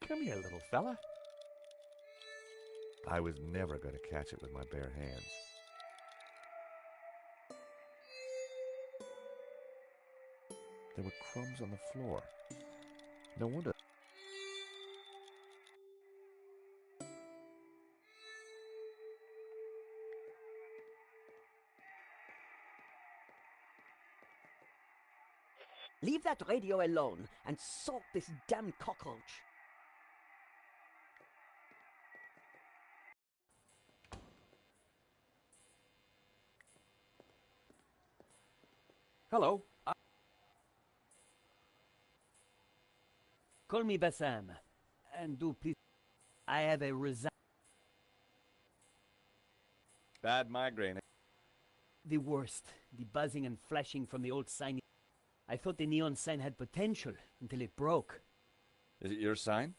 Come here, little fella. I was never going to catch it with my bare hands. There were crumbs on the floor. No wonder. Leave that radio alone and salt this damn cockroach. Hello. Call me Bassam. And do please... I have a Bad migraine. The worst. The buzzing and flashing from the old sign. I thought the neon sign had potential until it broke. Is it your sign?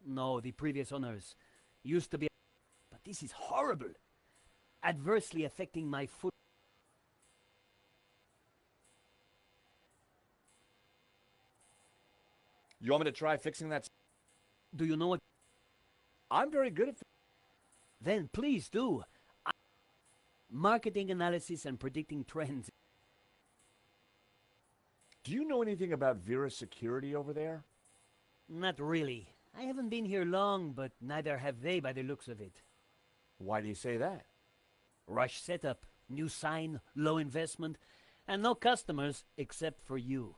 No, the previous owners used to be... But this is horrible. Adversely affecting my foot. You want me to try fixing that? Do you know what? I'm very good at... Then please do. Marketing analysis and predicting trends. Do you know anything about Vera Security over there? Not really. I haven't been here long, but neither have they by the looks of it. Why do you say that? Rush setup, new sign, low investment, and no customers except for you.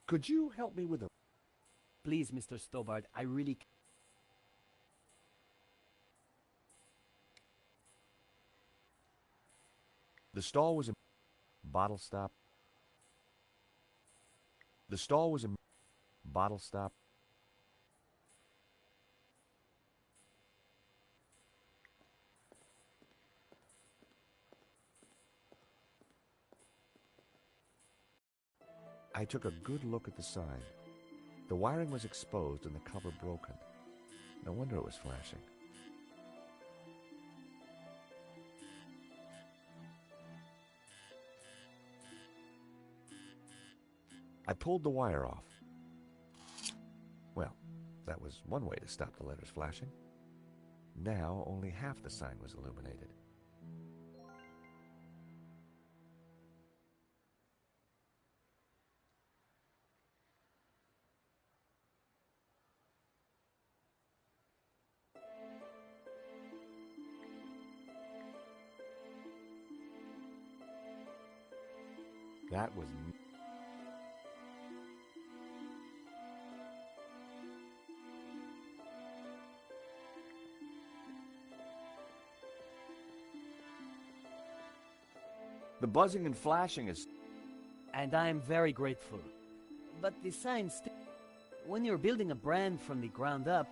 Could you help me with a... Please, Mr. Stobart, I really... The stall was a... Bottle stop. The stall was a... Bottle stop. I took a good look at the sign. The wiring was exposed and the cover broken. No wonder it was flashing. I pulled the wire off. Well, that was one way to stop the letters flashing. Now only half the sign was illuminated. That was... The buzzing and flashing is... And I'm very grateful. But the sign still... When you're building a brand from the ground up,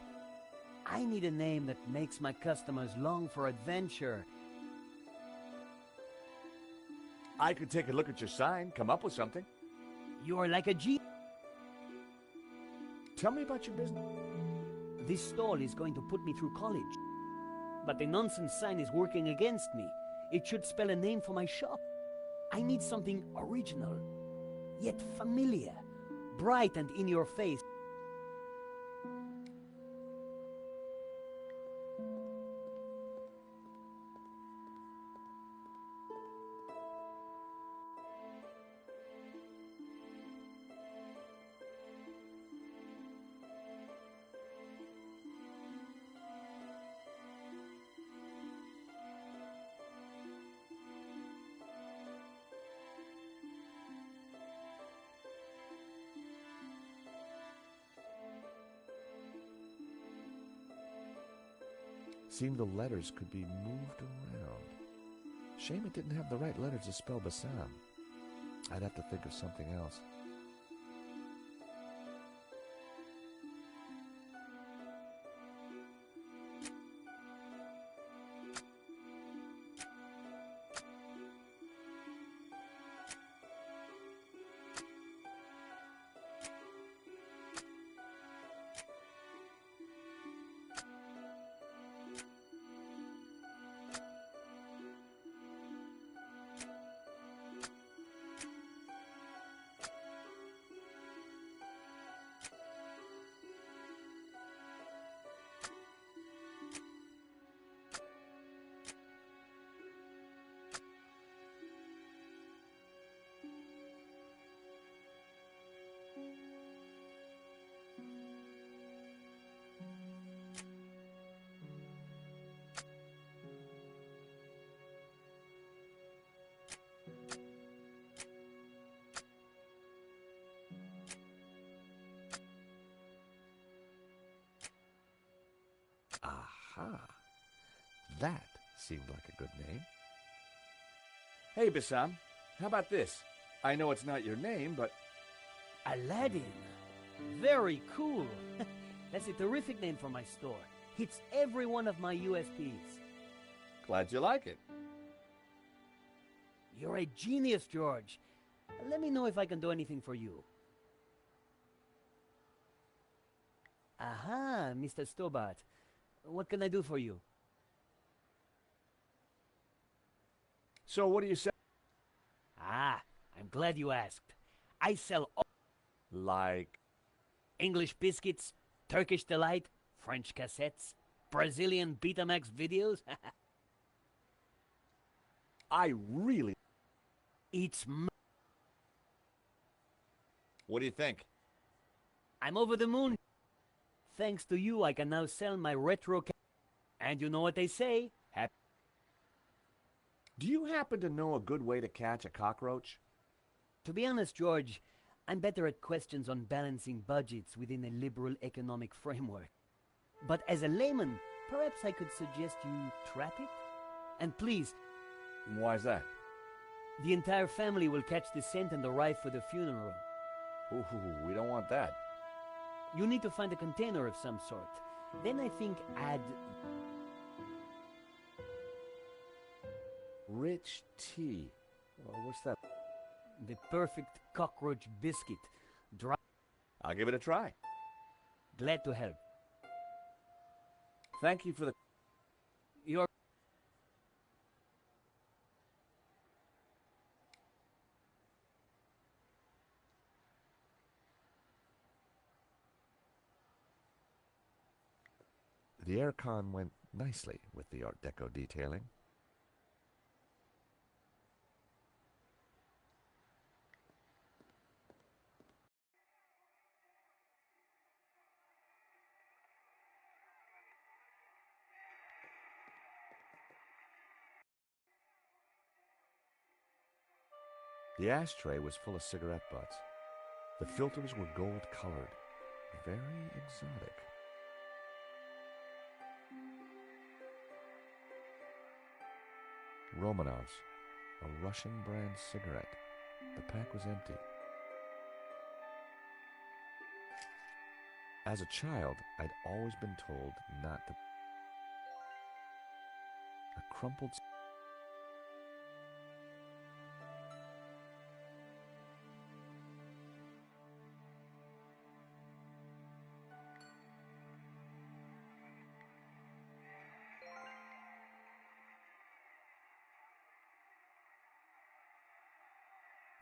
I need a name that makes my customers long for adventure. I could take a look at your sign, come up with something. You're like a G... Tell me about your business. This stall is going to put me through college. But the nonsense sign is working against me. It should spell a name for my shop. I need something original, yet familiar, bright and in your face. Seemed the letters could be moved around. Shame it didn't have the right letters to spell Bassam. I'd have to think of something else. Aha. That seemed like a good name. Hey, Bassam, how about this? I know it's not your name, but... Aladdin. Very cool. That's a terrific name for my store. Hits every one of my USPs. Glad you like it. You're a genius, George. Let me know if I can do anything for you. Aha, Mr. Stobart. What can I do for you? So what do you say? Ah, I'm glad you asked. I sell Like... English biscuits, Turkish delight, French cassettes, Brazilian Betamax videos. I really... It's What do you think? I'm over the moon. Thanks to you, I can now sell my retro and you know what they say? Do you happen to know a good way to catch a cockroach? To be honest, George, I'm better at questions on balancing budgets within a liberal economic framework. But as a layman, perhaps I could suggest you trap it? And please... Why's that? The entire family will catch the scent and arrive for the funeral. Ooh, we don't want that. You need to find a container of some sort. Then I think add... Rich tea. What's that? the perfect cockroach biscuit. Dry... I'll give it a try. Glad to help. Thank you for the... You're... The aircon went nicely with the Art Deco detailing. The ashtray was full of cigarette butts. The filters were gold-colored, very exotic. Romanov's, a Russian brand cigarette. The pack was empty. As a child, I'd always been told not to... A crumpled...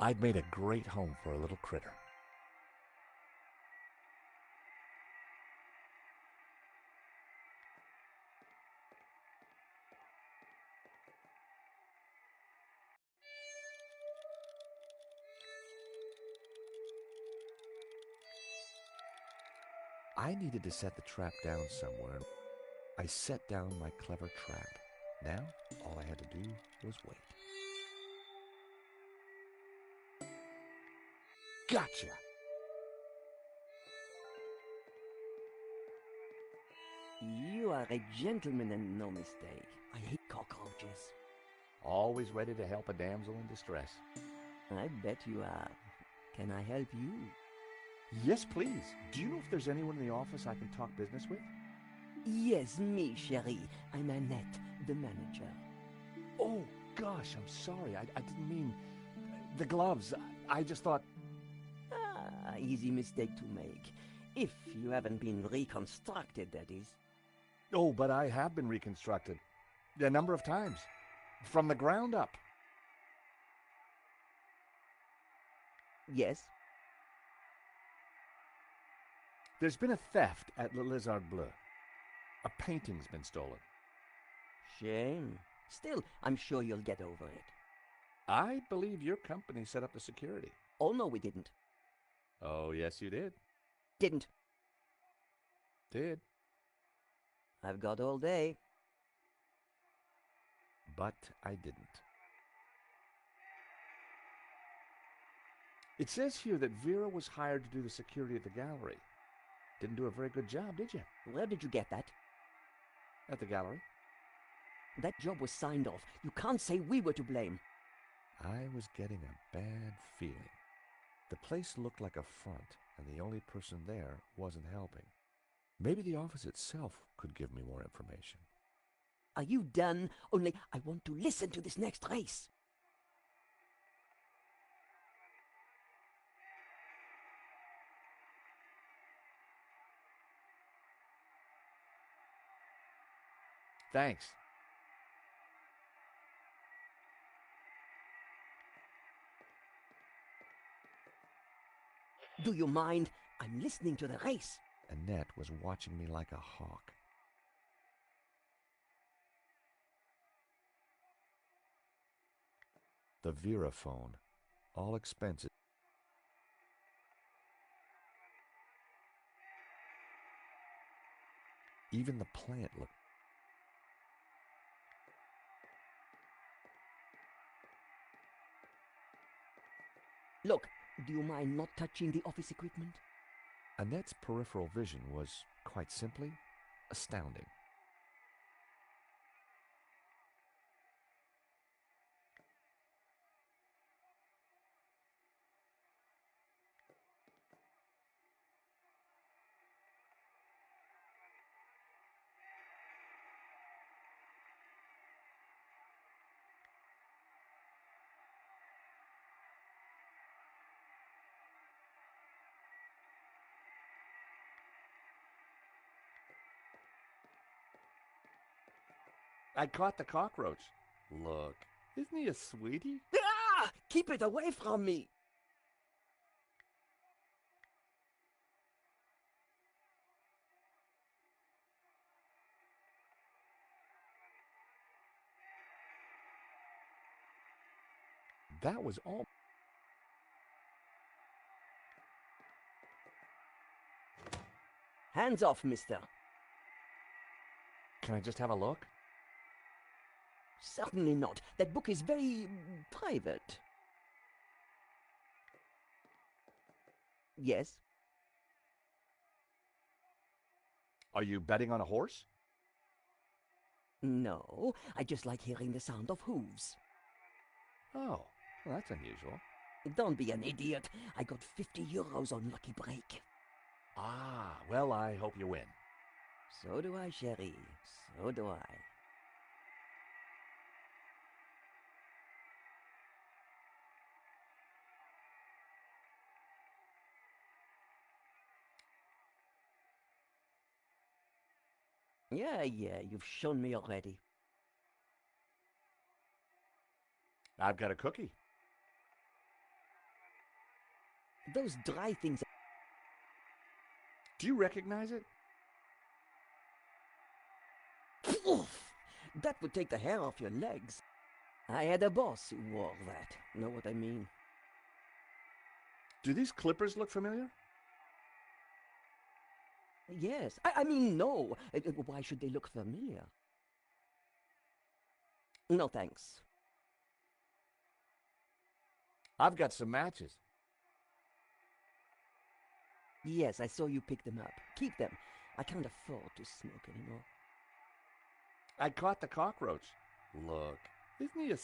I'd made a great home for a little critter. I needed to set the trap down somewhere. I set down my clever trap. Now, all I had to do was wait. Gotcha! You are a gentleman and no mistake. I hate cockroaches. Always ready to help a damsel in distress. I bet you are. Can I help you? Yes, please. Do you know if there's anyone in the office I can talk business with? Yes, me, chérie. I'm Annette, the manager. Oh, gosh, I'm sorry. I didn't mean... The gloves. I just thought... Ah, easy mistake to make. If you haven't been reconstructed, that is. Oh, but I have been reconstructed. A number of times. From the ground up. Yes? There's been a theft at Le Lézard Bleu. A painting's been stolen. Shame. Still, I'm sure you'll get over it. I believe your company set up the security. Oh, no, we didn't. Oh, yes, you did. Didn't. Did. I've got all day. But I didn't. It says here that Vera was hired to do the security of the gallery. Didn't do a very good job, did you? Where did you get that? At the gallery. That job was signed off. You can't say we were to blame. I was getting a bad feeling. The place looked like a front, and the only person there wasn't helping. Maybe the office itself could give me more information. Are you done? Only I want to listen to this next race. Thanks. Do you mind? I'm listening to the race. Annette was watching me like a hawk. The Vera phone. All expenses. Even the plant looked. Look, do you mind not touching the office equipment? Annette's peripheral vision was, quite simply, astounding. I caught the cockroach. Look, isn't he a sweetie? Ah! Keep it away from me! That was all. Hands off, mister. Can I just have a look? Certainly not. That book is very private. Yes? Are you betting on a horse? No, I just like hearing the sound of hooves. Oh, well, that's unusual. Don't be an idiot. I got 50 euros on Lucky Break. Ah, well, I hope you win. So do I, chérie. So do I. Yeah, you've shown me already. I've got a cookie. Those dry things... Do you recognize it? Oof! That would take the hair off your legs. I had a boss who wore that. Know what I mean? Do these clippers look familiar? Yes. I mean, no. Why should they look familiar? No, thanks. I've got some matches. Yes, I saw you pick them up. Keep them. I can't afford to smoke anymore. I caught the cockroach. Look, isn't he a...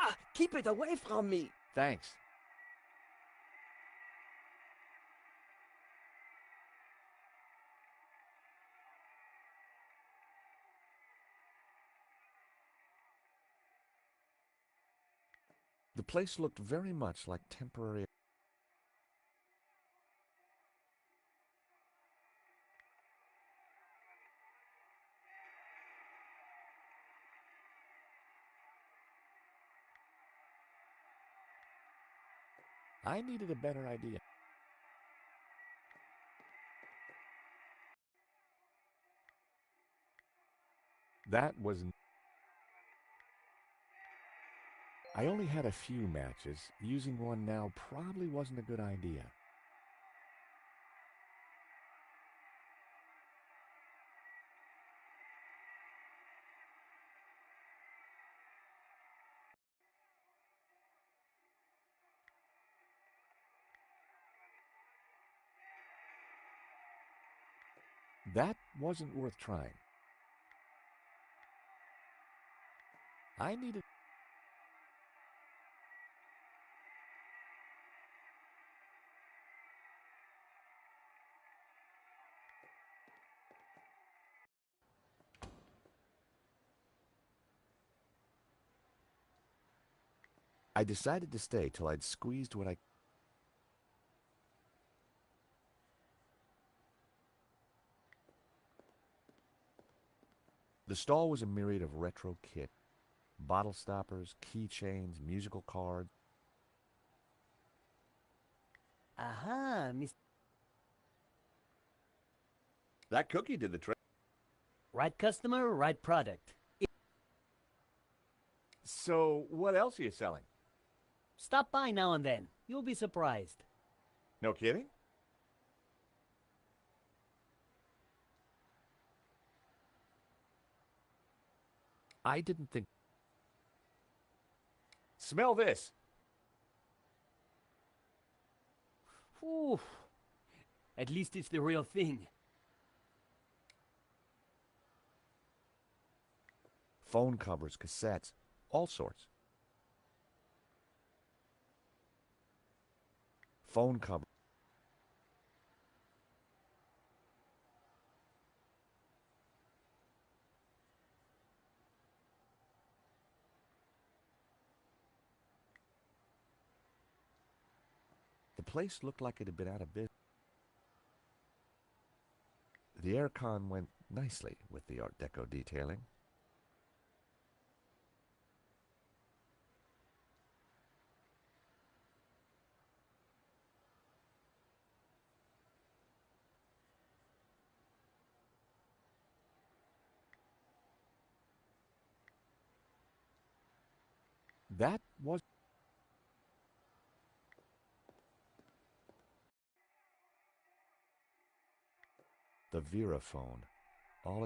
Ah! Keep it away from me! Thanks. The place looked very much like temporary. I needed a better idea. That was... I only had a few matches. Using one now probably wasn't a good idea. That wasn't worth trying. I needed... I decided to stay till I'd squeezed what I... The stall was a myriad of retro kit, bottle stoppers, keychains, musical cards. Aha, Miss... That cookie did the trick. Right customer, right product. So, what else are you selling? Stop by now and then. You'll be surprised. No kidding? I didn't think... Smell this. Ooh. At least it's the real thing. Phone covers, cassettes, all sorts. Phone cover. The place looked like it had been out of business. The aircon went nicely with the Art Deco detailing. That was... The Vera phone. All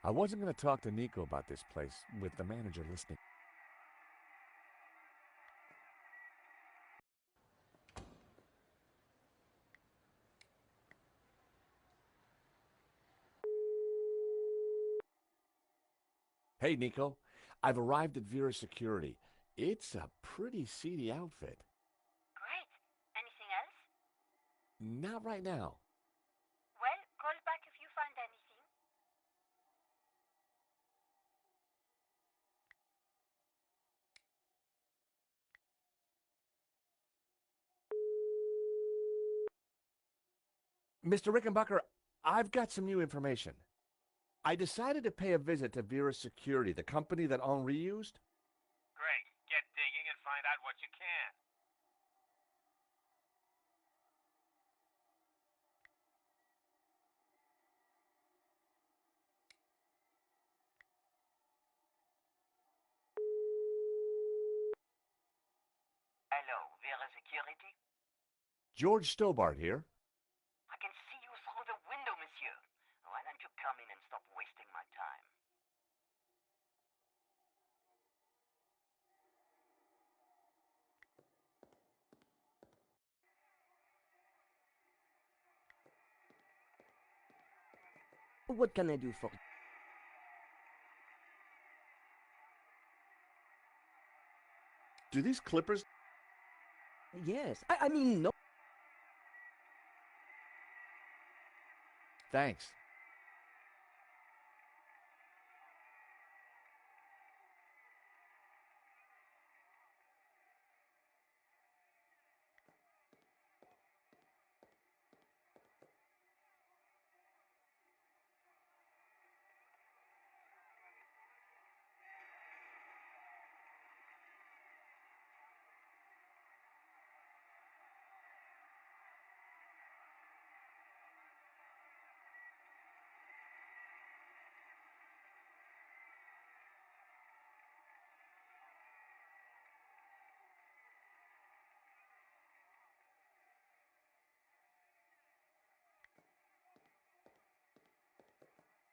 I wasn't going to talk to Nico about this place, with the manager listening. Hey, Nico. I've arrived at Vera Security. It's a pretty seedy outfit. Great. Anything else? Not right now. Well, call back if you find anything. Mr. Rickenbacker, I've got some new information. I decided to pay a visit to Vera Security, the company that Anri used. Great. Get digging and find out what you can. Hello, Vera Security? George Stobart here. I can see you through the window, monsieur. Why don't you come in and stop wasting my time? What can I do for you? Do these clippers... Yes, I mean, no. Thanks.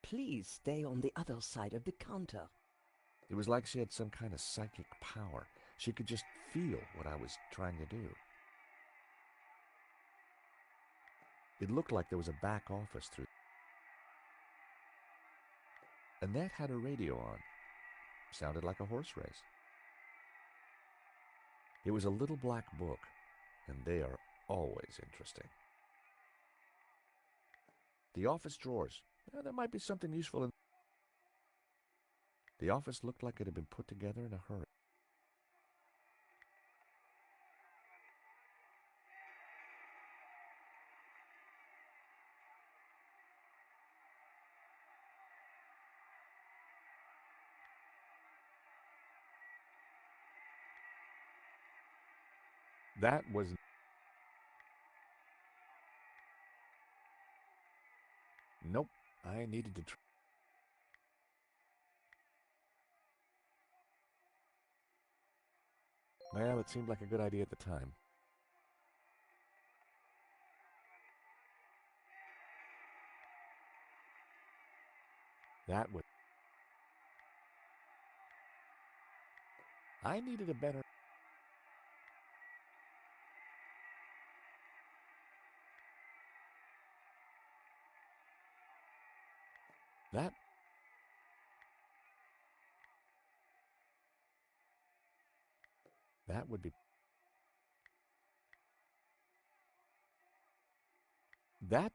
Please stay on the other side of the counter. It was like she had some kind of psychic power. She could just feel what I was trying to do. It looked like there was a back office through. Annette had her radio on. Sounded like a horse race. It was a little black book, and they are always interesting. The office drawers. There might be something useful in. The office looked like it had been put together in a hurry. That was... Nope, I needed to... Well, it seemed like a good idea at the time. That was... I needed a better... That... That would be... That...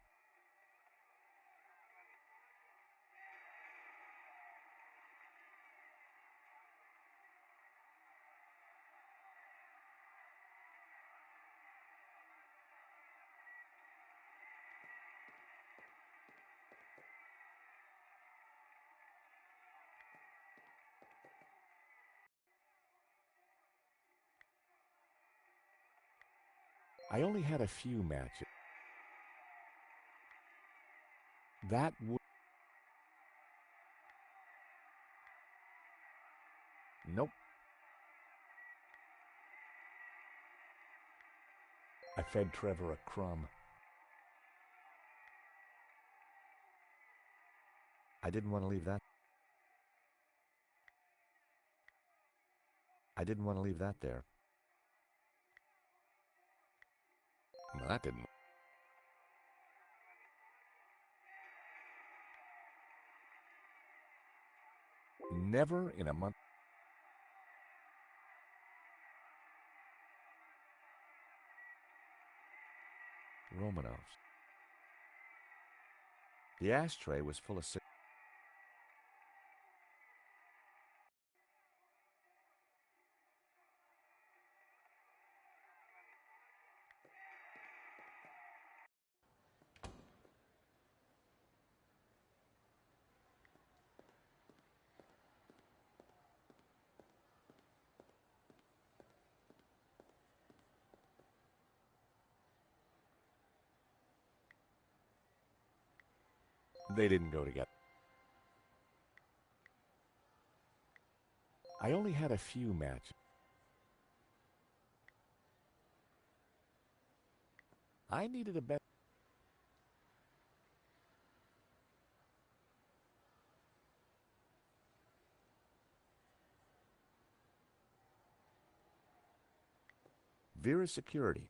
I only had a few matches. That would... Nope. I fed Trevor a crumb. I didn't want to leave that. I didn't want to leave that there. Well, that didn't... Never in a month... Romanovs. The ashtray was full of... They didn't go together. I only had a few matches. I needed a better... Vera Security.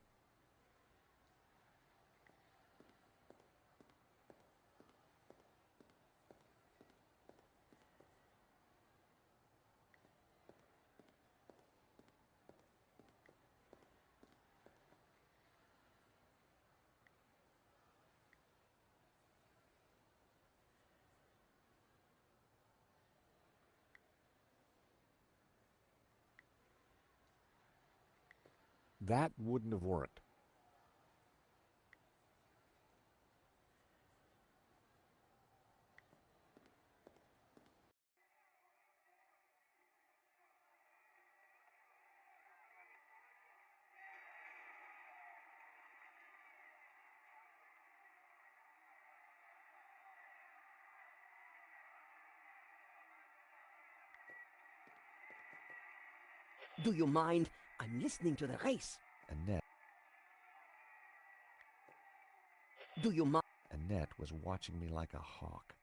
That wouldn't have worked. Do you mind? I'm listening to the race. Annette. Do you mind? Annette was watching me like a hawk.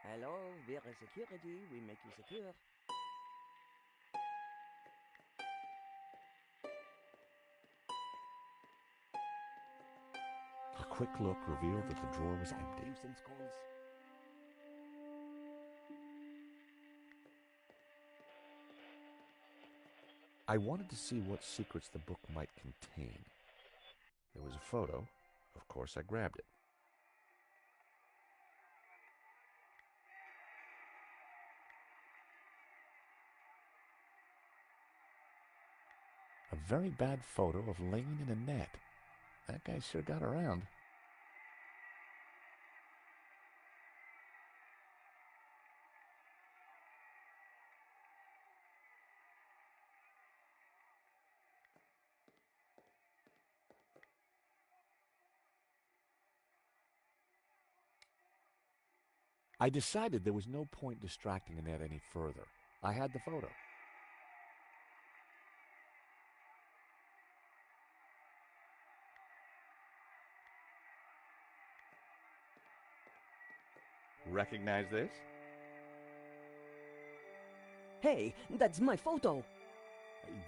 Hello, Vera Security. We make you secure. quick look revealed that the drawer was empty. Nuisance calls. I wanted to see what secrets the book might contain. There was a photo. Of course, I grabbed it. A very bad photo of Lane in a net. That guy sure got around. I decided there was no point distracting Annette any further. I had the photo. Recognize this? Hey, that's my photo.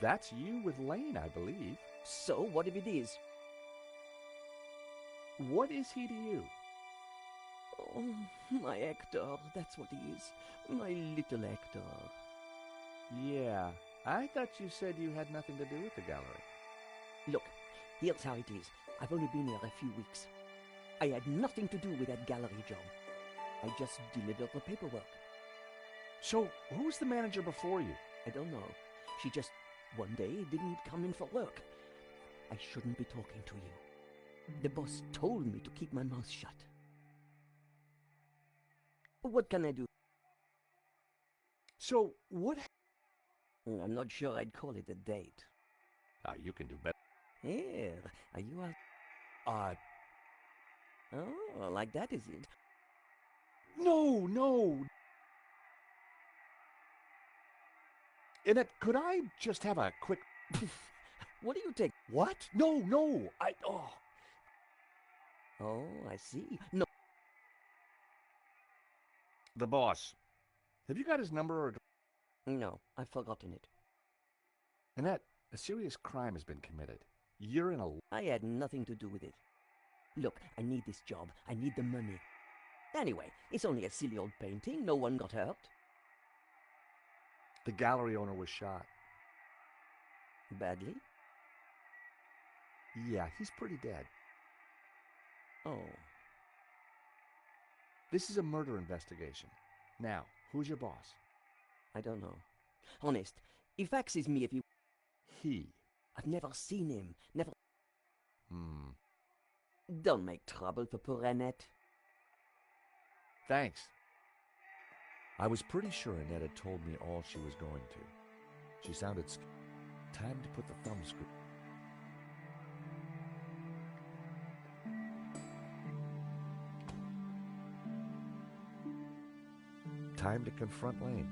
That's you with Lane, I believe. So, what if it is? What is he to you? Oh, my Hector, that's what he is. My little Hector. Yeah, I thought you said you had nothing to do with the gallery. Look, here's how it is. I've only been here a few weeks. I had nothing to do with that gallery job. I just delivered the paperwork. So, who's the manager before you? I don't know. She just, one day, didn't come in for work. I shouldn't be talking to you. The boss told me to keep my mouth shut. What can I do? So, what? I'm not sure I'd call it a date. You can do better. Here, are you out? Oh, like that is it? No. Annette, could I just have a quick... What do you take? What? No. Oh, I see. No. The boss. Have you got his number or... No, I've forgotten it. Annette, a serious crime has been committed. You're in a... I had nothing to do with it. Look, I need this job. I need the money. Anyway, it's only a silly old painting. No one got hurt. The gallery owner was shot. Badly? Yeah, he's pretty dead. Oh. This is a murder investigation. Now, who's your boss? I don't know. Honest, he faxes me if you... He. I've never seen him. Never... Hmm. Don't make trouble for poor Annette. Thanks. I was pretty sure Annette had told me all she was going to. She sounded scared. Time to put the thumbscrew. Time to confront Lane.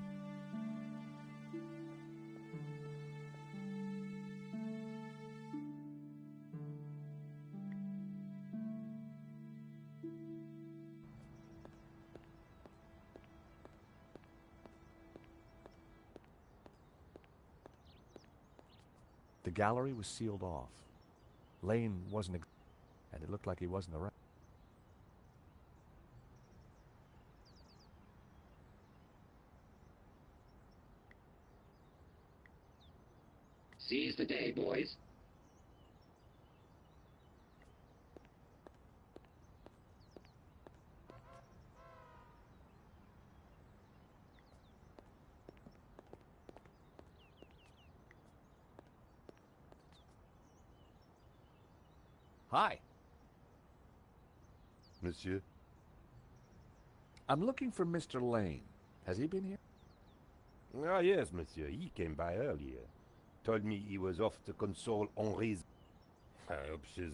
The gallery was sealed off. Lane wasn't, and it looked like he wasn't around. Seize the day, boys. Hi. Monsieur? I'm looking for Mr. Lane. Has he been here? Ah, yes, monsieur. He came by earlier. Told me he was off to console Anri's... I hope she's...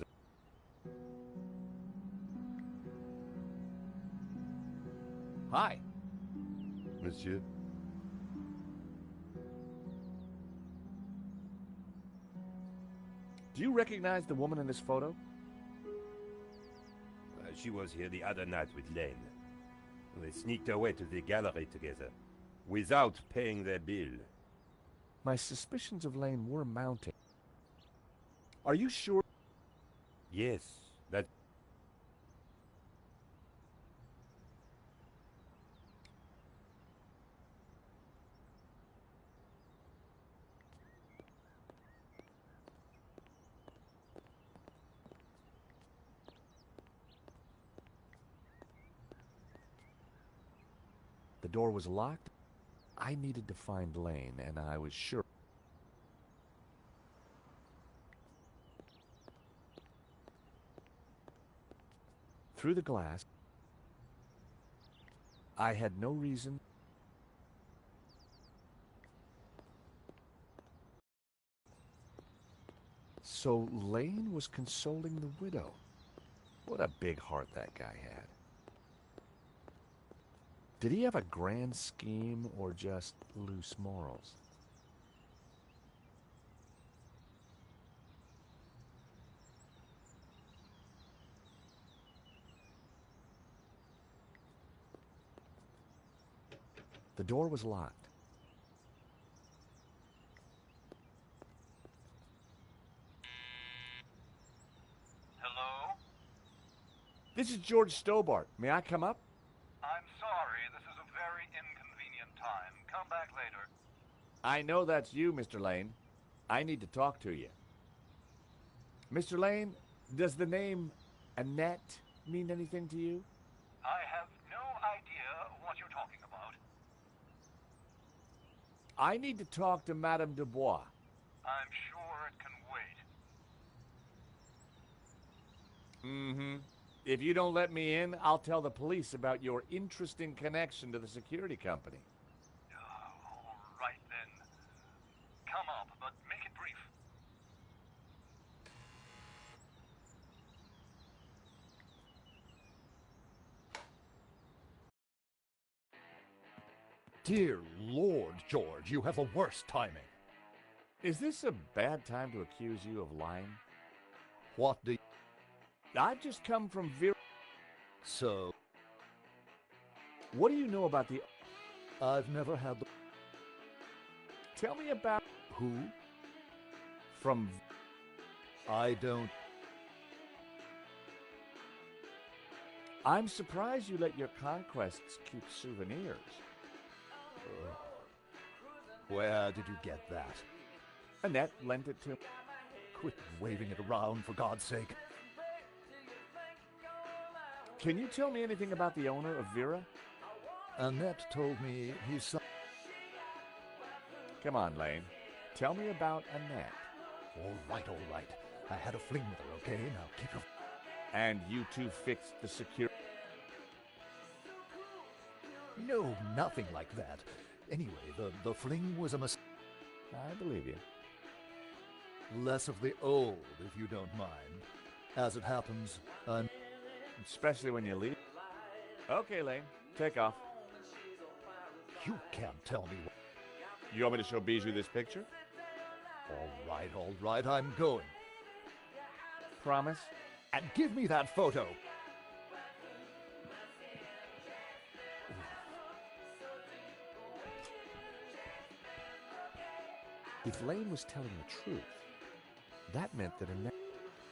Hi. Monsieur? Do you recognize the woman in this photo? She was here the other night with Lane. They sneaked away to the gallery together, without paying their bill. My suspicions of Lane were mounting. Are you sure? Yes, that... The door was locked. I needed to find Lane, and I was sure. Through the glass, I had no reason. So Lane was consoling the widow. What a big heart that guy had. Did he have a grand scheme or just loose morals? The door was locked. Hello? This is George Stobart. May I come up? I'm sorry, this is a very inconvenient time. Come back later. I know that's you, Mr. Lane. I need to talk to you. Mr. Lane, does the name Annette mean anything to you? I have no idea what you're talking about. I need to talk to Madame Dubois. I'm sure it can wait. Mm-hmm. If you don't let me in, I'll tell the police about your interesting connection to the security company. All right then. Come up, but make it brief. Dear Lord, George, you have the worst timing. Is this a bad time to accuse you of lying? What do you... I've just come from Vera... So... What do you know about the... I've never had the... Tell me about... Who? From... I don't... I'm surprised you let your conquests keep souvenirs. Where did you get that? Annette lent it to me. Quit waving it around, for God's sake. Can you tell me anything about the owner of Vera? Annette told me he's some... Come on, Lane. Tell me about Annette. All right. I had a fling with her, okay? Now keep your... And you two fixed the security... No, nothing like that. Anyway, the fling was a mistake. I believe you. Less of the old, if you don't mind. As it happens, Especially when you leave. Okay, Lane. Take off. You can't tell me what... You want me to show Bijou this picture? All right, I'm going. Promise? And give me that photo. If Lane was telling the truth, that meant that Annette...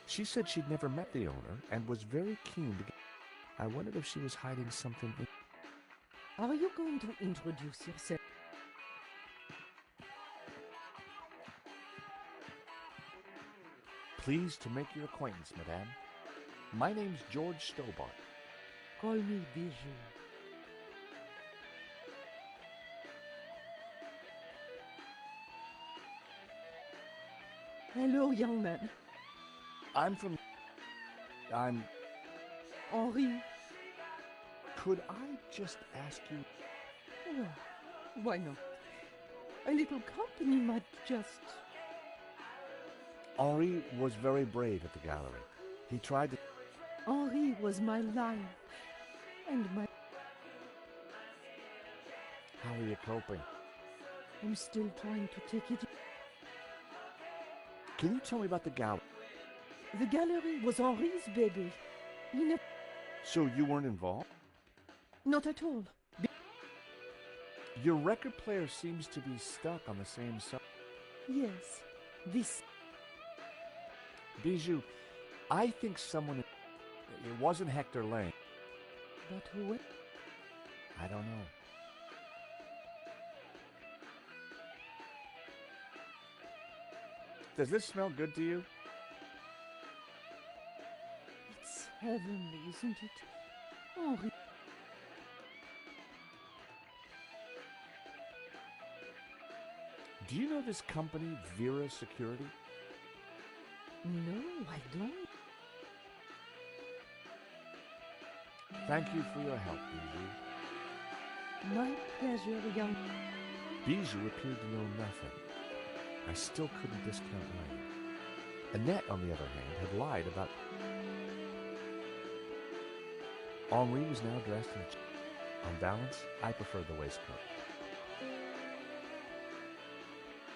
She said she'd never met the owner and was very keen to get... I wondered if she was hiding something... Are you going to introduce yourself? Pleased to make your acquaintance, madame. My name's George Stobart. Call me Bijou. Hello, young man. I'm Anri. Could I just ask you... Well, why not? A little company might just... Henri was very brave at the gallery. He tried to... Henri was my life. And my... How are you coping? I'm still trying to take it... Can you tell me about the gallery? The gallery was Henri's baby. So you weren't involved? Not at all. Your record player seems to be stuck on the same song. Yes, this... Bijou, I think someone... It wasn't Hector Lane. But who... I don't know. Does this smell good to you? It's heavenly, isn't it? Henri... Do you know this company, Vera Security? No, I don't. Thank you for your help, Bijou. My pleasure, young... Bijou appeared to know nothing. I still couldn't discount Lane. Annette, on the other hand, had lied about... Anri was now dressed in... On balance, I preferred the waistcoat.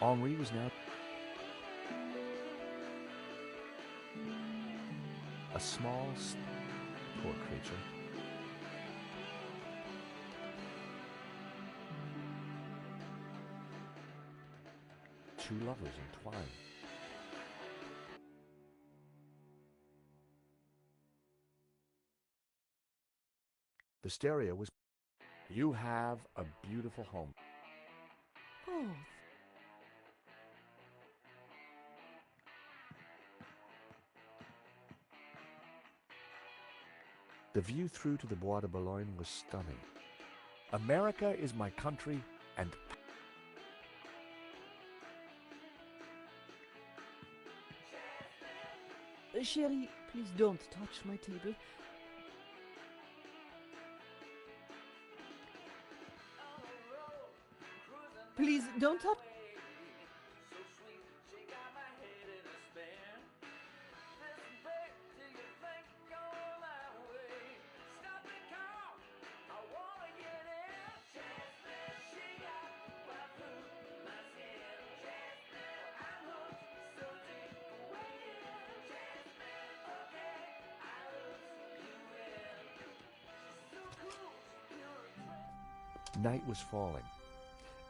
Anri was now... A small, poor creature. Two lovers entwined. The stereo was... You have a beautiful home. Oh, The view through to the Bois de Boulogne was stunning. America is my country, and... Chérie, please don't touch my table. Please don't touch... Night was falling.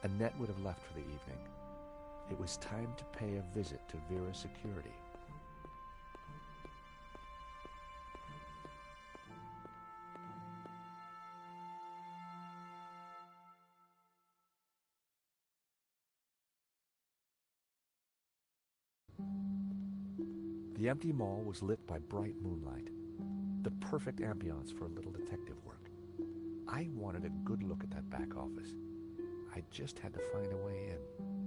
Annette would have left for the evening. It was time to pay a visit to Vera Security. The empty mall was lit by bright moonlight, the perfect ambiance for a little detective work. I wanted a good look at that back office. I just had to find a way in.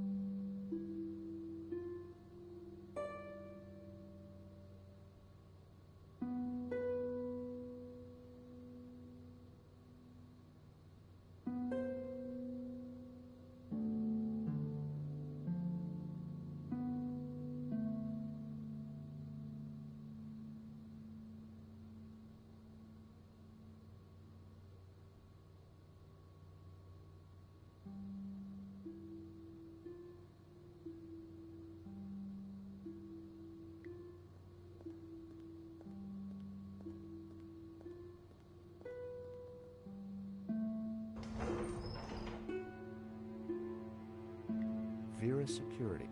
Vera Security.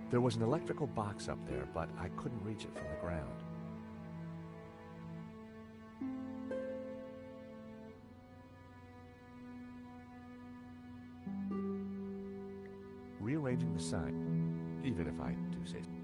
There was an electrical box up there, but I couldn't reach it from the ground. Rearranging the sign, even if I do say so.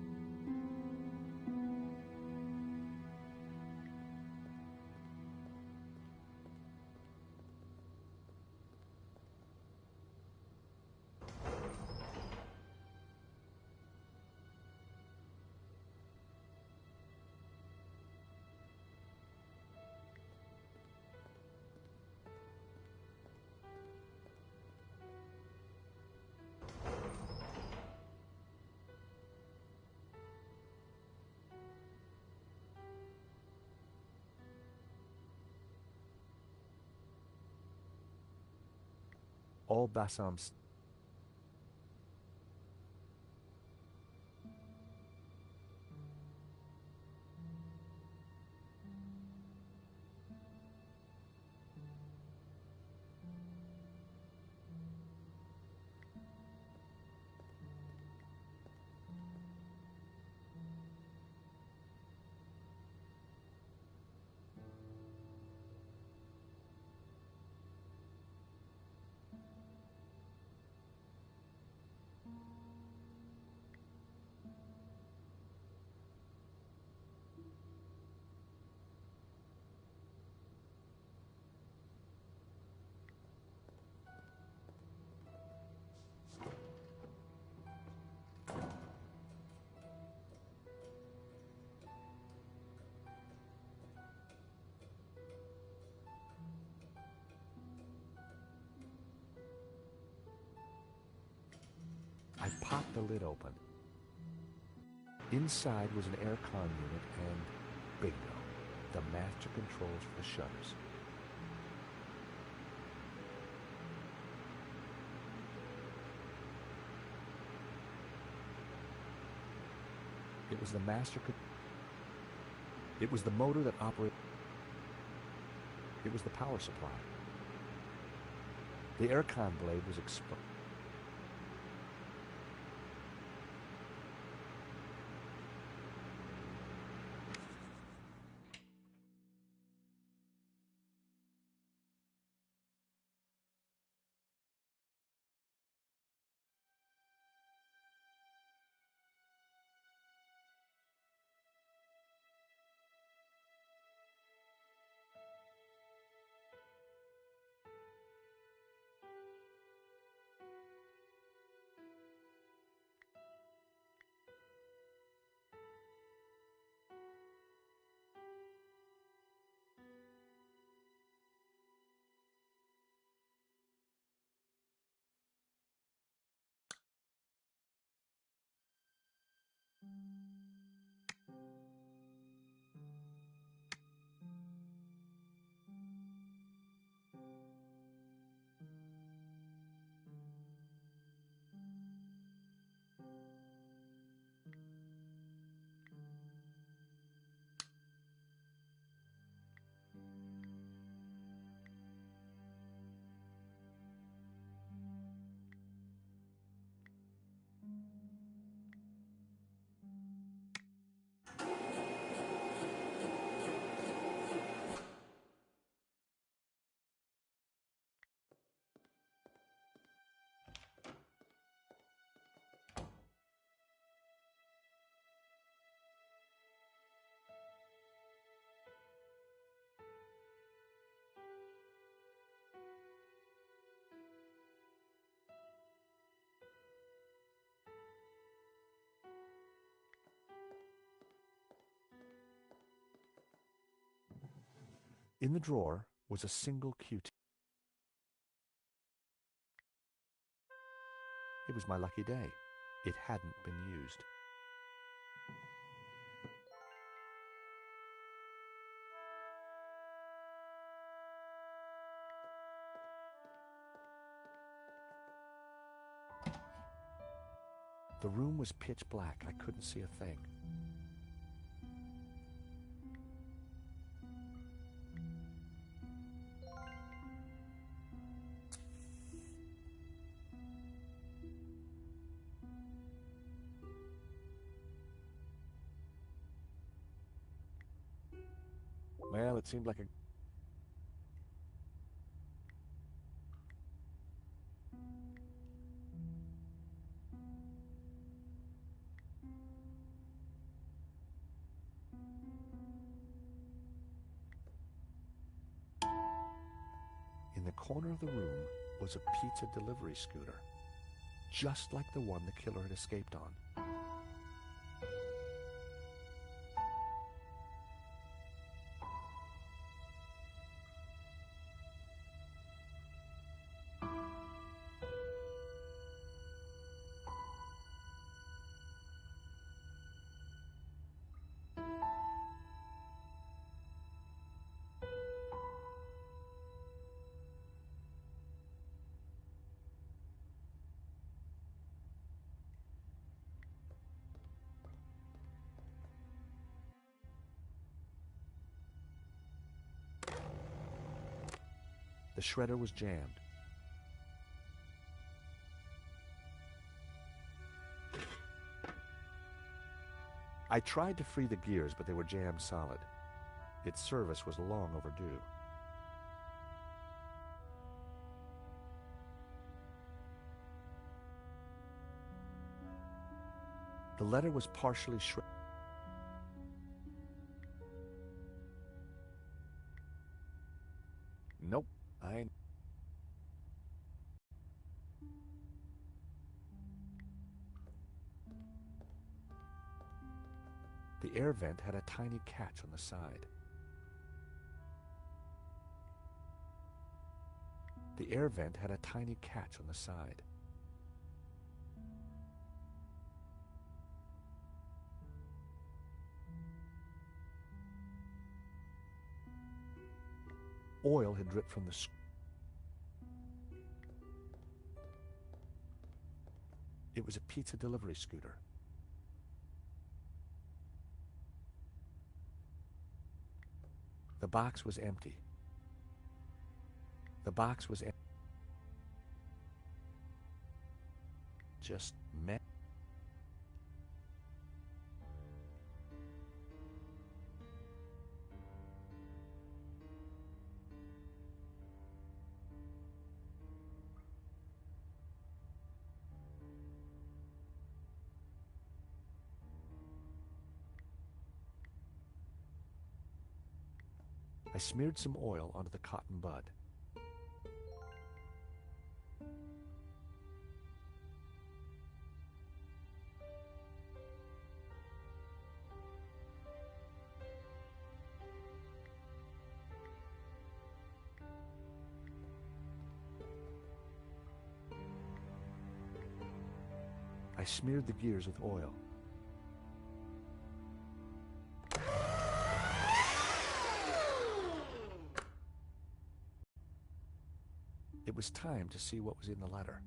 All Bassams. the lid open. Inside was an aircon unit and, bingo, the master controls for the shutters. It was the It was the motor that operated. It was the power supply. The aircon blade was exposed. In the drawer was a single Q-tip. It was my lucky day. It hadn't been used. The room was pitch black. I couldn't see a thing. Well, it seemed like a... In the corner of the room was a pizza delivery scooter, just like the one the killer had escaped on. The shredder was jammed. I tried to free the gears, but they were jammed solid. Its service was long overdue. The letter was partially shredded. Nope. The air vent had a tiny catch on the side. The air vent had a tiny catch on the side. Oil had dripped from the It was a pizza delivery scooter. The box was empty. The box was empty. Just met. I smeared some oil onto the cotton bud. I smeared the gears with oil. It was time to see what was in the letter.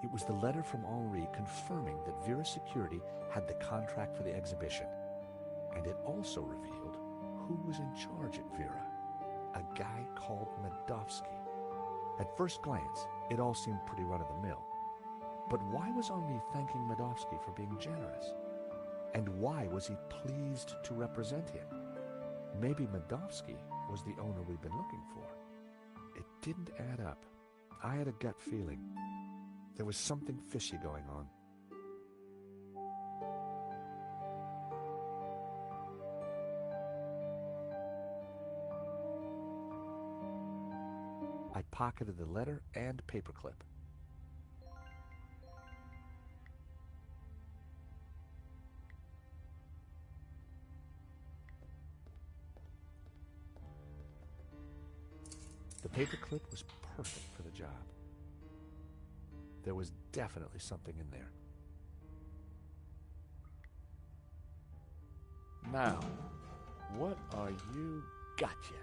It was the letter from Anri confirming that Vera Security had the contract for the exhibition. And it also revealed who was in charge at Vera, a guy called Medovsky. At first glance, it all seemed pretty run-of-the-mill. But why was Anri thanking Medovsky for being generous? And why was he pleased to represent him? Maybe Medovsky was the owner we'd been looking for. It didn't add up. I had a gut feeling. There was something fishy going on. I pocketed the letter and paperclip. The paperclip was perfect for the job. There was definitely something in there. Now, what are you... Gotcha.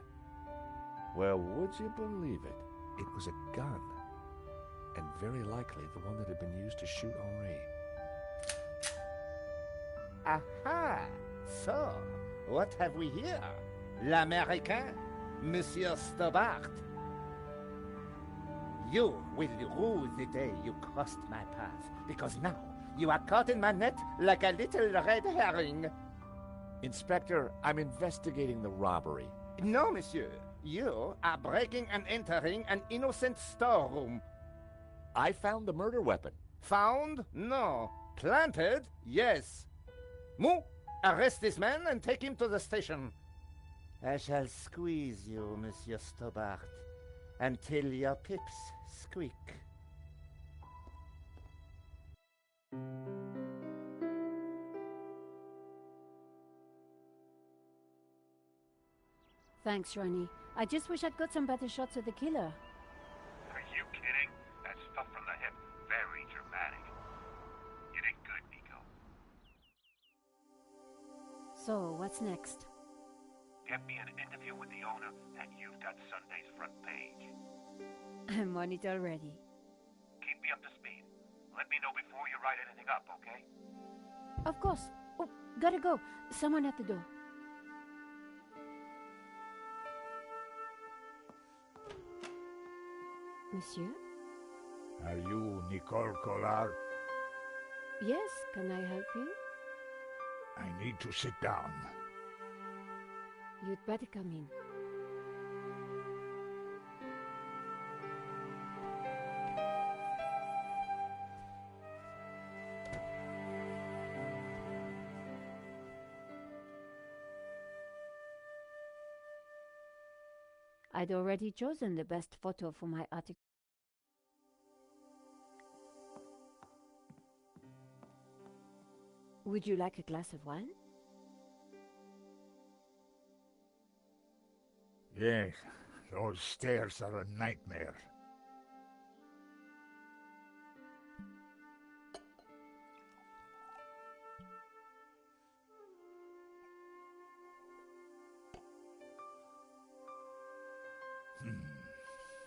Well, would you believe it? It was a gun, and very likely the one that had been used to shoot Anri. Aha! So, what have we here? L'Américain, Monsieur Stobart. You will rue the day you crossed my path, because now you are caught in my net like a little red herring. Inspector, I'm investigating the robbery. No, monsieur. You are breaking and entering an innocent storeroom. I found the murder weapon. Found? No. Planted? Yes. Mou, arrest this man and take him to the station. I shall squeeze you, Monsieur Stobart, until your pips squeak. Thanks, Ronnie. I just wish I'd got some better shots of the killer. Are you kidding? That stuff from the hip, very dramatic. You did good, Nico. So, what's next? Get me an interview with the owner, and you've got Sunday's front page. I'm on it already. Keep me up to speed. Let me know before you write anything up, okay? Of course. Oh, gotta go. Someone at the door. Monsieur? Are you Nicole Collard? Yes, can I help you? I need to sit down. You'd better come in. I'd already chosen the best photo for my article. Would you like a glass of wine? Yes, those stairs are a nightmare.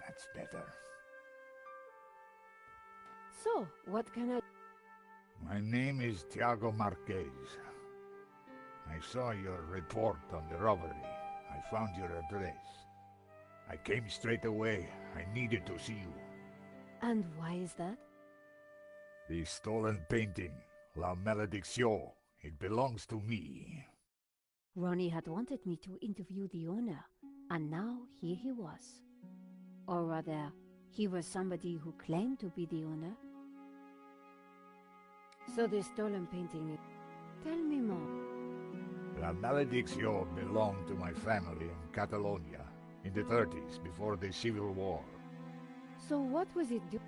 That's better. So, what can I... My name is Tiago Marquez. I saw your report on the robbery. I found your address. I came straight away. I needed to see you. And why is that? The stolen painting, La Malédiction. It belongs to me. Ronnie had wanted me to interview the owner, and now here he was. Or rather, he was somebody who claimed to be the owner. So the stolen painting... Tell me more. La Malédiction belonged to my family in Catalonia in the 30s, before the Civil War. So what was it doing?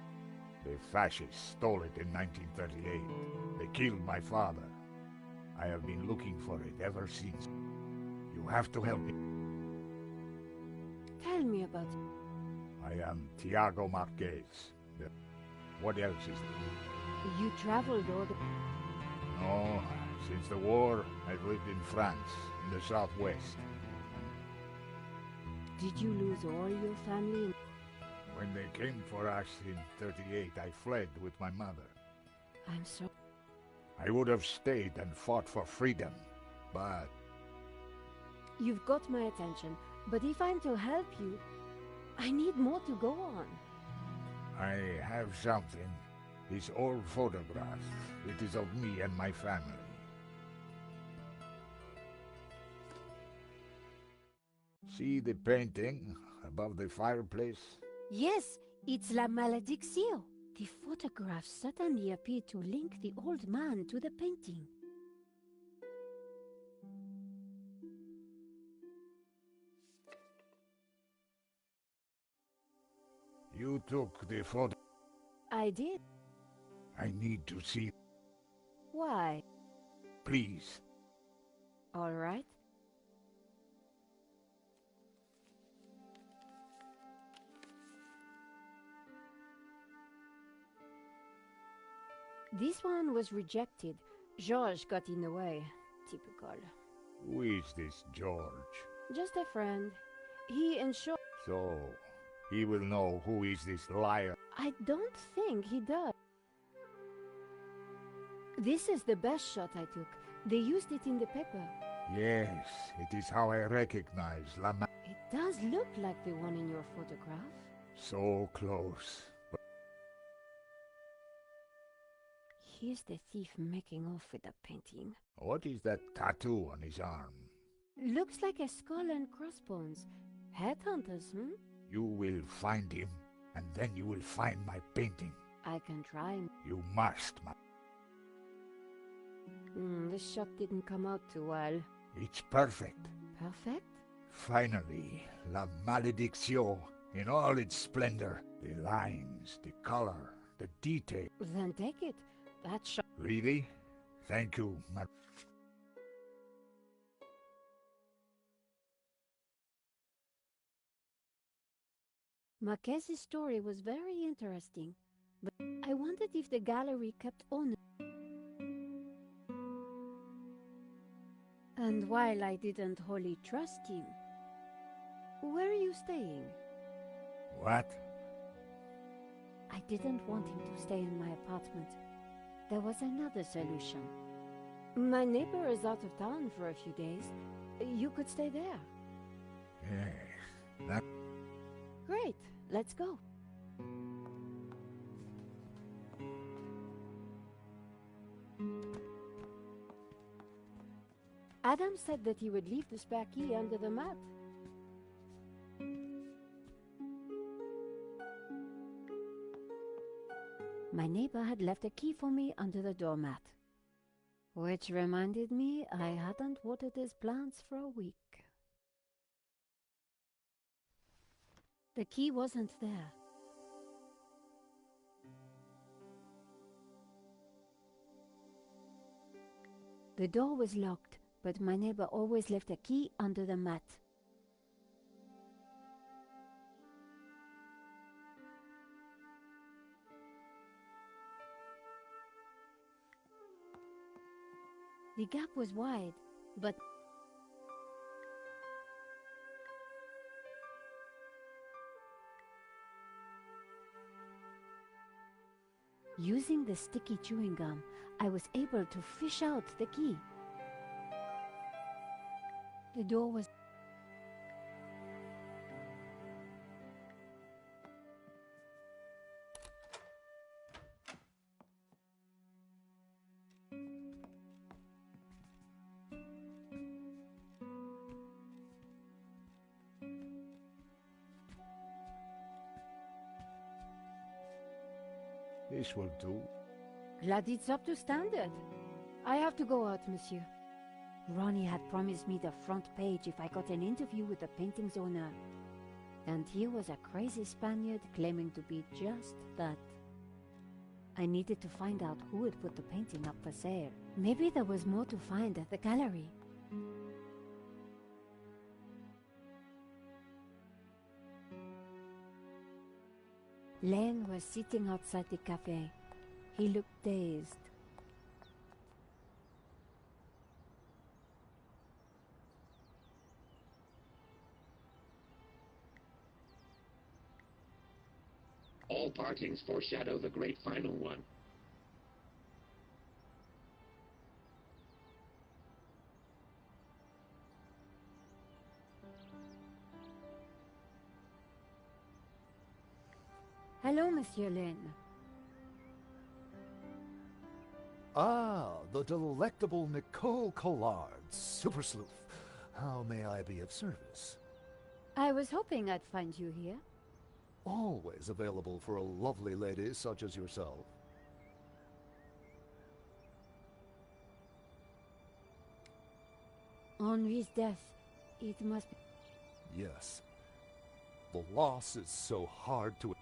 The fascists stole it in 1938. They killed my father. I have been looking for it ever since. You have to help me. Tell me about it. I am Tiago Marquez. What else is there? You traveled all the... No, since the war, I've lived in France, in the southwest. Did you lose all your family? When they came for us in 38. I fled with my mother. I'm so... I would have stayed and fought for freedom, but... You've got my attention, but if I'm to help you, I need more to go on. I have something. This old photograph. It is of me and my family. See the painting above the fireplace? Yes, it's La Malédiction. The photograph suddenly appeared to link the old man to the painting. You took the photo. I did. I need to see. Why? Please. All right. This one was rejected. George got in the way. Typical. Who is this George? Just a friend. He ensured... So, he will know who is this liar. I don't think he does. This is the best shot I took. They used it in the paper. Yes, it is how I recognize It does look like the one in your photograph. So close. But Here's the thief making off with the painting. what is that tattoo on his arm? Looks like a skull and crossbones. Headhunters, You will find him, and then you will find my painting. I can try. You must, This shot didn't come out too well. It's perfect. Perfect? Finally, La Malédiction in all its splendor. The lines, the color, the detail. Then take it. That shot... Really? Thank you, Marquez's story was very interesting, but I wondered if the gallery kept honor. And while I didn't wholly trust him, where are you staying? What? I didn't want him to stay in my apartment. There was another solution. My neighbor is out of town for a few days. You could stay there. Yes, that... Great, let's go. Adam said that he would leave the spare key under the mat. My neighbor had left a key for me under the doormat. Which reminded me I hadn't watered his plants for a week. The key wasn't there. The door was locked, but my neighbor always left a key under the mat. The gap was wide, but using the sticky chewing gum, I was able to fish out the key. The door was... This will do. Glad it's up to standard. I have to go out, monsieur. Ronnie had promised me the front page if I got an interview with the painting's owner. And here was a crazy Spaniard claiming to be just that. I needed to find out who had put the painting up for sale. Maybe there was more to find at the gallery. Lane was sitting outside the cafe. He looked dazed. All partings foreshadow the great final one. Hello, Monsieur Lane. Ah, the delectable Nicole Collard, super sleuth. How may I be of service? I was hoping I'd find you here. Always available for a lovely lady such as yourself. Anri's death. It must be... Yes. The loss is so hard to...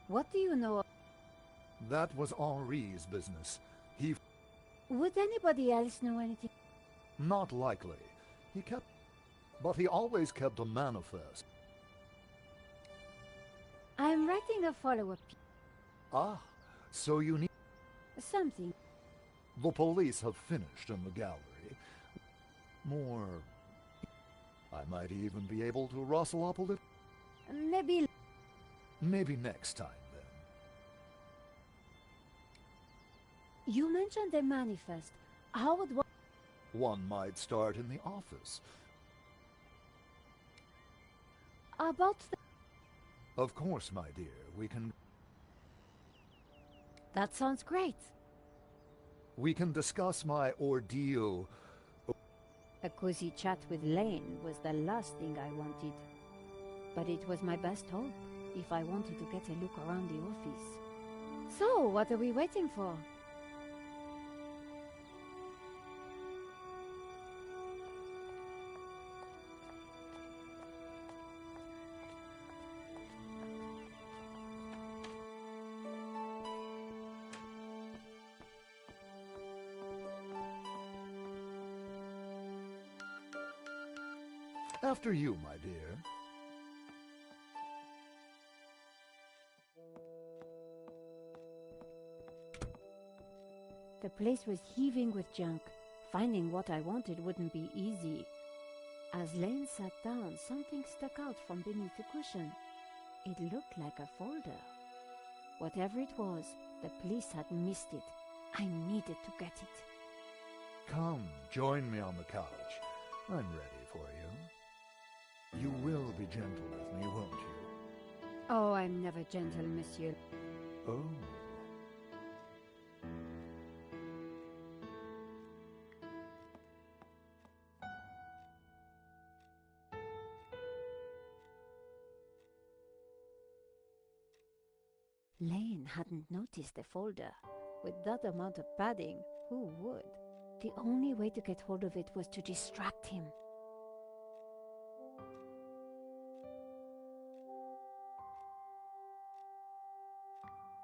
What do you know? That was Henri's business. He... Would anybody else know anything? Not likely. He kept... But he always kept a manifest. I'm writing a follow-up. Ah, so you need... Something. The police have finished in the gallery. More... I might even be able to rustle up a little. Maybe... Maybe next time, then. You mentioned a manifest. How would one... One might start in the office. About the... Of course, my dear, we can... That sounds great. We can discuss my ordeal. A cozy chat with Lane was the last thing I wanted. But it was my best hope, if I wanted to get a look around the office. So, what are we waiting for? After you, my dear. The place was heaving with junk. Finding what I wanted wouldn't be easy. As Lane sat down, something stuck out from beneath the cushion. It looked like a folder. Whatever it was, the police had missed it. I needed to get it. Come, join me on the couch. I'm ready for you. You will be gentle with me, won't you? Oh, I'm never gentle, monsieur. Oh. Lane hadn't noticed the folder. With that amount of padding, who would? The only way to get hold of it was to distract him.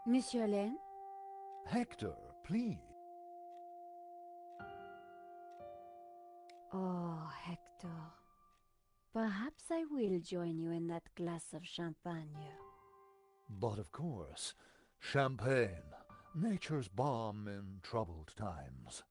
Monsieur Lane? Hector, please. Oh, Hector. Perhaps I will join you in that glass of champagne. But of course, champagne, nature's balm in troubled times.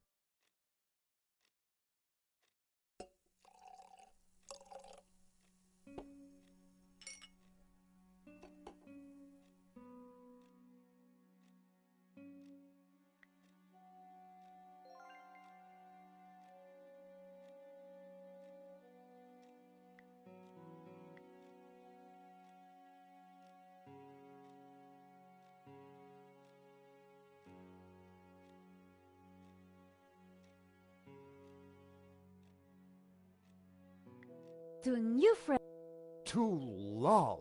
To new friends. To love.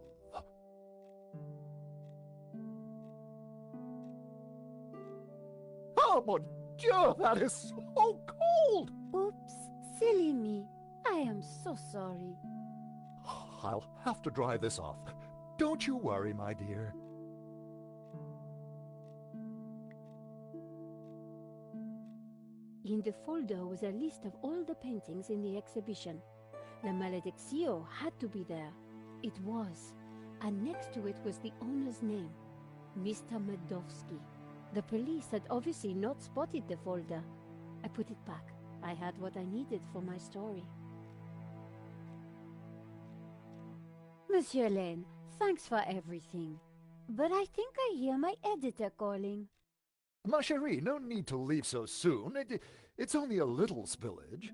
Oh, mon Dieu, that is so cold! Oops, silly me. I am so sorry. I'll have to dry this off. Don't you worry, my dear. In the folder was a list of all the paintings in the exhibition. La Malediccio had to be there. It was. And next to it was the owner's name, Mr. Medovsky. The police had obviously not spotted the folder. I put it back. I had what I needed for my story. Monsieur Lane, Thanks for everything. But I think I hear my editor calling. Ma chérie, no need to leave so soon. It's only a little spillage.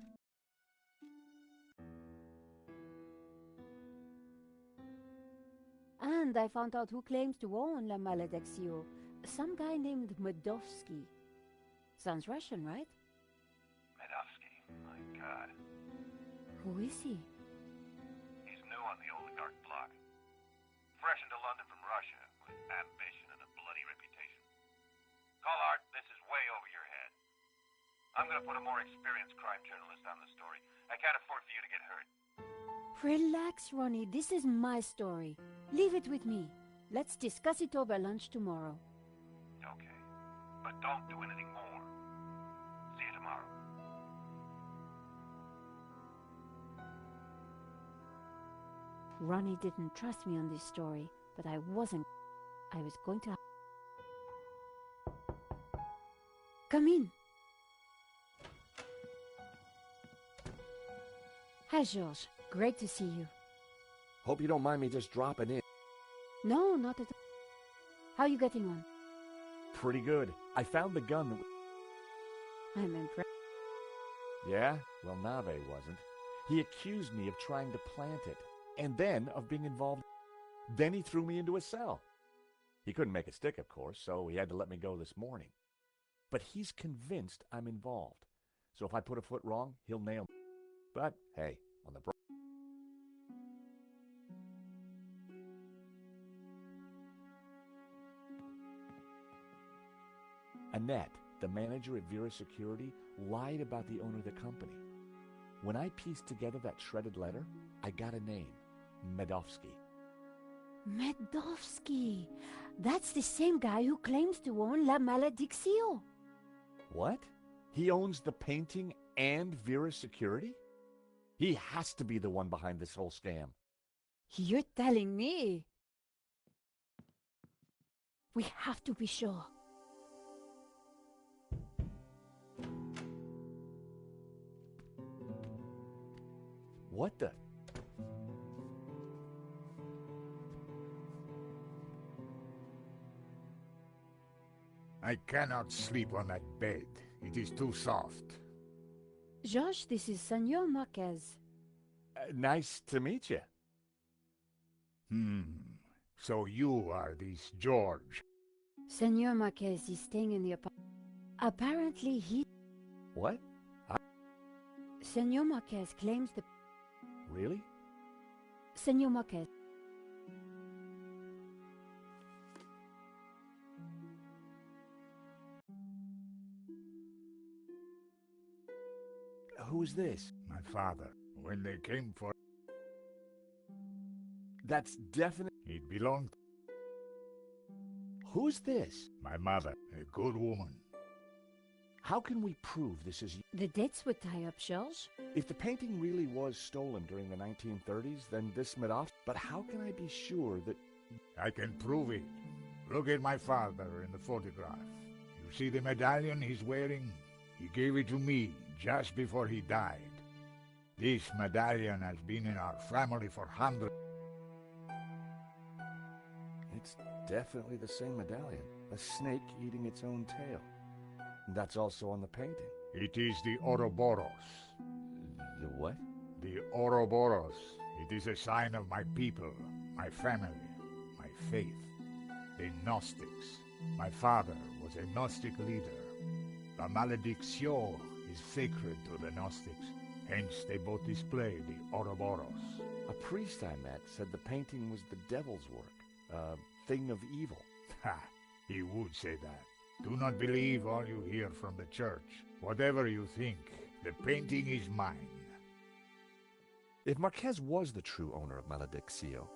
And I found out who claims to own La Malediccio. Some guy named Medovsky. Sounds Russian, right? Medovsky, my God. Who is he? He's new on the oligarch block. Fresh into London from Russia, with ambition and a bloody reputation. Collard, this is way over your head. I'm gonna put a more experienced crime journalist on the story. I can't afford for you to get hurt. Relax, Ronnie. This is my story. Leave it with me. Let's discuss it over lunch tomorrow. Okay. But don't do anything more. See you tomorrow. Ronnie didn't trust me on this story, but I wasn't. I was going to... Come in. Hi, Georges. Great to see you. Hope you don't mind me just dropping in. No, not at all. How are you getting on? Pretty good. I found the gun that... I'm impressed. Yeah? Well, Nave wasn't. He accused me of trying to plant it, and then of being involved. Then he threw me into a cell. He couldn't make it stick, of course, so he had to let me go this morning. But he's convinced I'm involved. So if I put a foot wrong, he'll nail me. But, hey, on the... Annette, the manager at Vera Security, lied about the owner of the company. When I pieced together that shredded letter, I got a name. Medovsky. Medovsky! That's the same guy who claims to own La Malediccio. What? He owns the painting and Vera Security? He has to be the one behind this whole scam. You're telling me? We have to be sure. What the... I cannot sleep on that bed. It is too soft. Josh, this is Senor Marquez. Nice to meet you. So you are this George. Senor Marquez is staying in the apartment. Apparently he... What? Senor Marquez claims the... Really? Senor Marquez. Who's this? My father. When they came for... That's definite... It belonged... Who's this? My mother, a good woman. How can we prove this is... The dates would tie up, Georges. If the painting really was stolen during the 1930s, then this Medovsky... But how can I be sure that... I can prove it. Look at my father in the photograph. You see the medallion he's wearing? He gave it to me just before he died. This medallion has been in our family for hundreds. It's definitely the same medallion. A snake eating its own tail. That's also on the painting. It is the Ouroboros. The what? The Ouroboros. It is a sign of my people, my family, my faith. The Gnostics. My father was a Gnostic leader. La Malediccio is sacred to the Gnostics. Hence they both display the Ouroboros. A priest I met said the painting was the devil's work. A thing of evil. Ha! He would say that. Do not believe all you hear from the church. Whatever you think, the painting is mine. If Marquez was the true owner of Malediccio,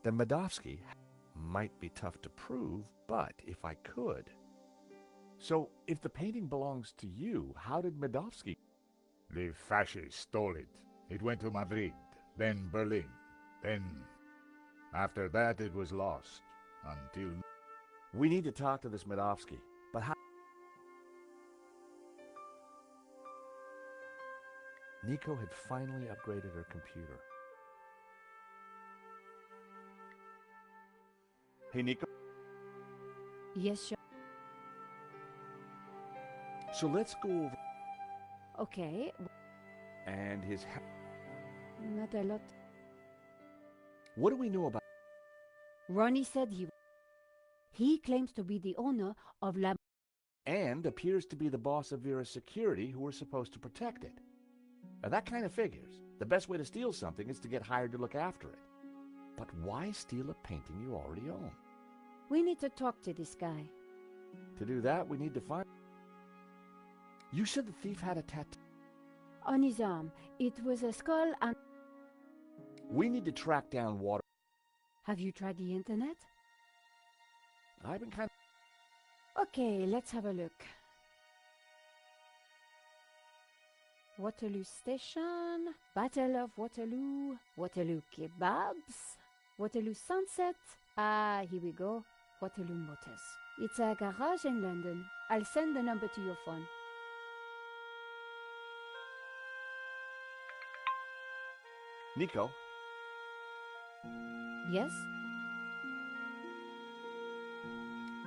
then Medovsky might be tough to prove, but if I could... So, if the painting belongs to you, how did Medovsky... The fascists stole it. It went to Madrid, then Berlin, then... After that it was lost, until... We need to talk to this Medovsky, but how... Nico had finally upgraded her computer. Hey, Nico. Yes, sure. So let's go over... Okay, And his... not a lot. What do we know about... Ronnie said he claims to be the owner of La... And appears to be the boss of Vera Security, who were supposed to protect it. Now that kind of figures. The best way to steal something is to get hired to look after it. But why steal a painting you already own? We need to talk to this guy. To do that, we need to find... You said the thief had a tattoo. On his arm, it was a skull and... We need to track down Water... Have you tried the internet? I've been kind of... Okay, let's have a look. Waterloo Station, Battle of Waterloo, Waterloo Kebabs, Waterloo Sunset. Ah, here we go. Waterloo Motors. It's a garage in London. I'll send the number to your phone. Nico? Yes?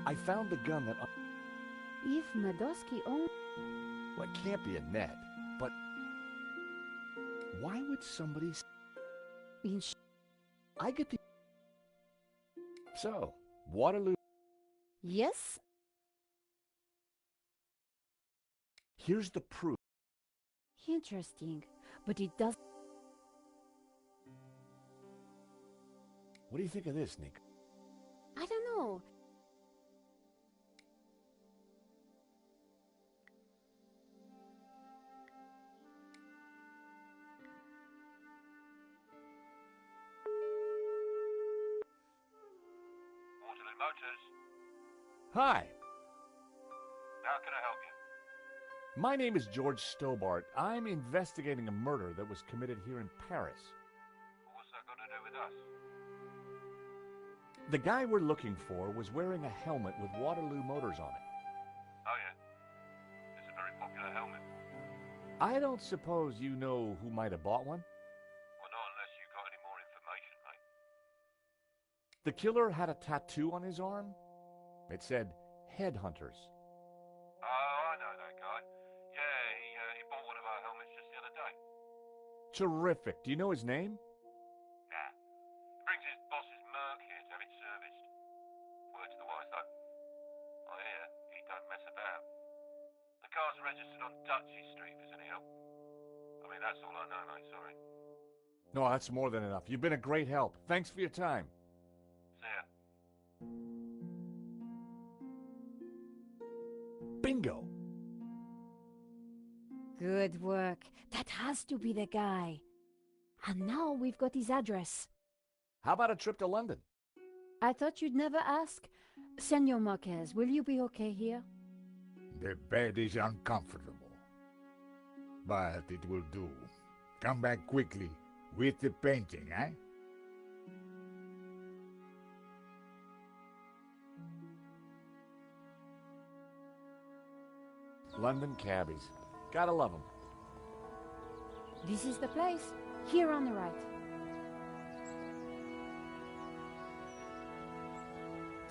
I found the gun that... If Nadowski owned... Well, it can't be a net, but... Why would somebody... I get the... So, Waterloo... Yes? Here's the proof. Interesting, but it does... What do you think of this, Nico? I don't know. Waterloo Motors. Hi, How can I help you? my name is George Stobart. I'm investigating a murder that was committed here in Paris. What's that got to do with us? The guy we're looking for was wearing a helmet with Waterloo Motors on it. Oh, yeah. It's a very popular helmet. I don't suppose you know who might have bought one? Well, not unless you've got any more information, mate. The killer had a tattoo on his arm. It said, Headhunters. Oh, I know that guy. Yeah, he bought one of our helmets just the other day. Terrific. Do you know his name? Nah. He brings his boss's Merc here to have it serviced. Word to the wise, though. I hear he don't mess about. The car's registered on Dutchy Street, if there's any help. I mean, that's all I know, mate, sorry. No, that's more than enough. You've been a great help. Thanks for your time. See ya. Bingo! Good work. That has to be the guy. And now we've got his address. How about a trip to London? I thought you'd never ask. Senor Marquez, will you be okay here? The bed is uncomfortable, but it will do. Come back quickly with the painting, eh? London cabbies. Gotta love them. This is the place. Here on the right.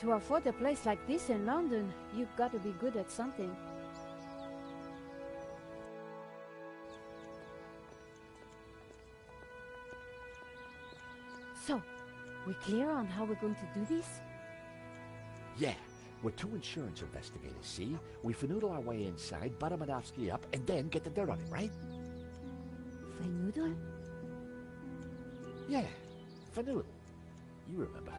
To afford a place like this in London, you've got to be good at something. So, we clear on how we're going to do this? Yeah, we're two insurance investigators, see? We finagle our way inside, butter Madovsky up, and then get the dirt on him, right? Finagle? Yeah, finagle. You remember.